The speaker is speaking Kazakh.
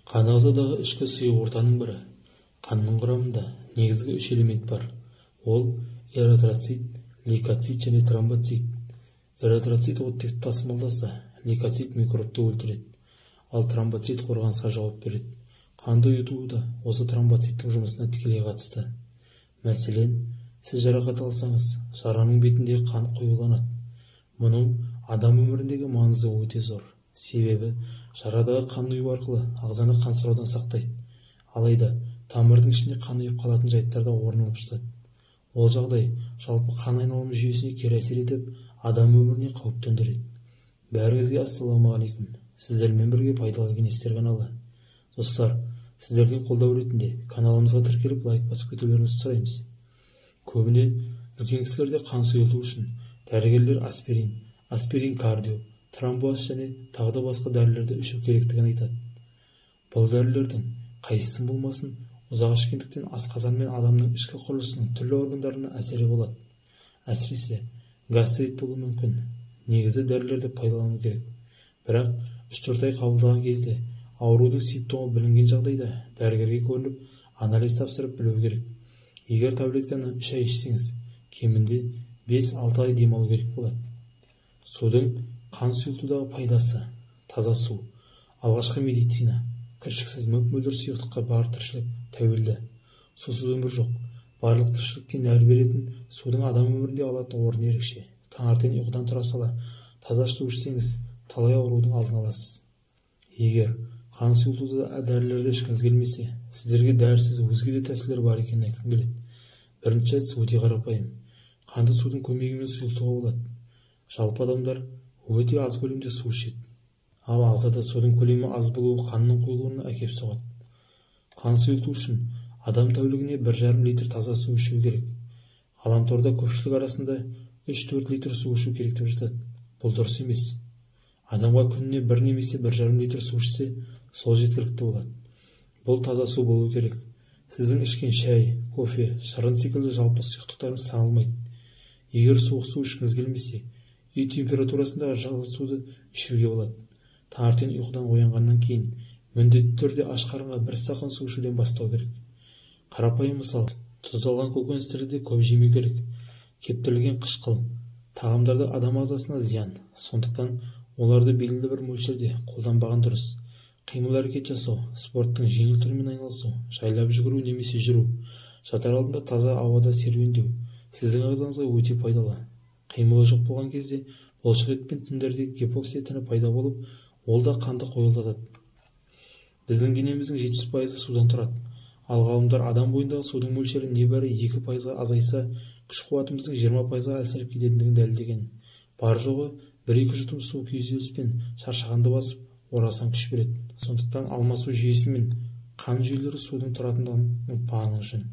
Қан ағзадағы ішкі сұйық ортаның бірі. Қанның құрамында негізгі үш элемент бар. Ол эритроцит, лейкоцит және тромбоцит. Эритроцит оттекті тасымалдаса, лейкоцит микробты өлтіреді, ал тромбоцит қорғанысқа жауап береді. Қанды ұйытуда осы тромбоциттің жұмысына тікелей қатысты. Мәселен, сіз жарақат алсаңыз, жараның бетінде қан қоюланады. Мұның адам өміріндегі маңызы өте зор. Себебі, жарадағы қан ұю арқылы ағзаны қансыраудан сақтайды. Алайда, тамырдың ішінде қан ұйып қалатын жайттарда орын алып жатады. Ол жағдай жалпы қан айналым жүйесіне кері әсер етіп, адам өміріне қауіп төндіреді. Бәріңізге ассалаумағалейкум. Сіздермен бірге пайдалы кеңестер каналы. Достар, сіздердің қолдау ретінде каналымызға тіркеліп лайк басып кетулеріңізді сұраймыз. Көбіне үлкен кісілерде қан сұйылту үшін дәрігерлер аспирин кардио, тромбоз және тағы да басқа дәрілерді ішу керектігін айтады. Бұл дәрілердің қайсысын болмасын, ұзақ ішкендіктен асқазан мен адамның ішкі құрылысының түрлі органдарына әсері болады. Әсіресе гастрит болуы мүмкін. Негізі дәрілерді пайдалану керек. Бірақ 3-4 ай қабылдаған кезде аурудың симптомы білінген жағдайда дәрігерге көрініп, анализ тапсырып білу керек. Егер таблетканы 3 ай ішсеңіз, кемінде 5-6 ай демалу керек болады. Судың қан сұйылтудағы пайдасы: таза су. Алғашқы медицина. Кіршіксіз мөп-мөлдір сұйықтыққа бар тіршілік тәуелді. Сусыз өмір жоқ. Барлық тіршілікке нәр беретін судың адам өмірінде алатын орны ерекше. Таңертең ұйқыдан тұра сала таза су ішсеңіз, талай аурудың алдын аласыз. Егер қан сұйылтуда дәрілерді ішкіңіз келмесе, сіздерге дәрісіз өзге де тәсілдер бар екенін айтқым келеді. Бірінші әдіс өте қарапайым. Қанды судың көмегімен сұйылтуға болады. Жалпы адамдар өте аз көлемде су ішеді. Ал ағзада судың көлемі аз болуы қанның қойылуына әкеп соғады. Қан сұйылту үшін адам тәулігіне 1,5 литр таза су ішу керек. Ғаламторда көпшілік арасында 3-4 литр су ішу керек деп жатады. Бұл дұрыс емес. Адамға күніне 1 немесе 1,5 литр су ішсе, сол жеткілікті болады. Бұл таза су болу керек. Сіздің ішкен шай, кофе, шырын секілді жалпы сұйықтықтарыңыз саналмайды. Егер суық су ішкіңіз келмесе, үй температурасындағы жылы суды ішуге болады. Таңертең ұйқыдан оянғаннан кейін міндетті түрде аш қарынға 1 стақан су ішуден бастау керек. Қарапайым мысал: тұздалған көкөністерді көп жемеу керек. Кептірілген қышқыл тағамдарды адам ағзасына зиян. Сондықтан оларды белгілі бір мөлшерде қолданбаған дұрыс. Қимыл әрекет жасау, спорттың жеңіл түрімен айналысу, жайлап жүгіру немесе жүру, жатар алдында таза ауада серуендеу сіздің ағзаңызға өте пайдалы. Қимылы жоқ болған кезде бұлшық пен тіндерде гипоксия тіні пайда болып, ол да қанды қойылтады. Біздің денеміздің 70% судан тұрады. Ал ғалымдар адам бойындағы судың мөлшері небәрі 2% азайса, күш қуатымыздың 20% әлсіреп кететіндігін дәлелдеген. Бар жоғы 1-2 жұтым су күйзеліспен шаршағанды басып, орасан күш береді. Сондықтан алмасу жүйесі мен қан жүйелері судың тұратындығын ұмытпағаныңыз жөн.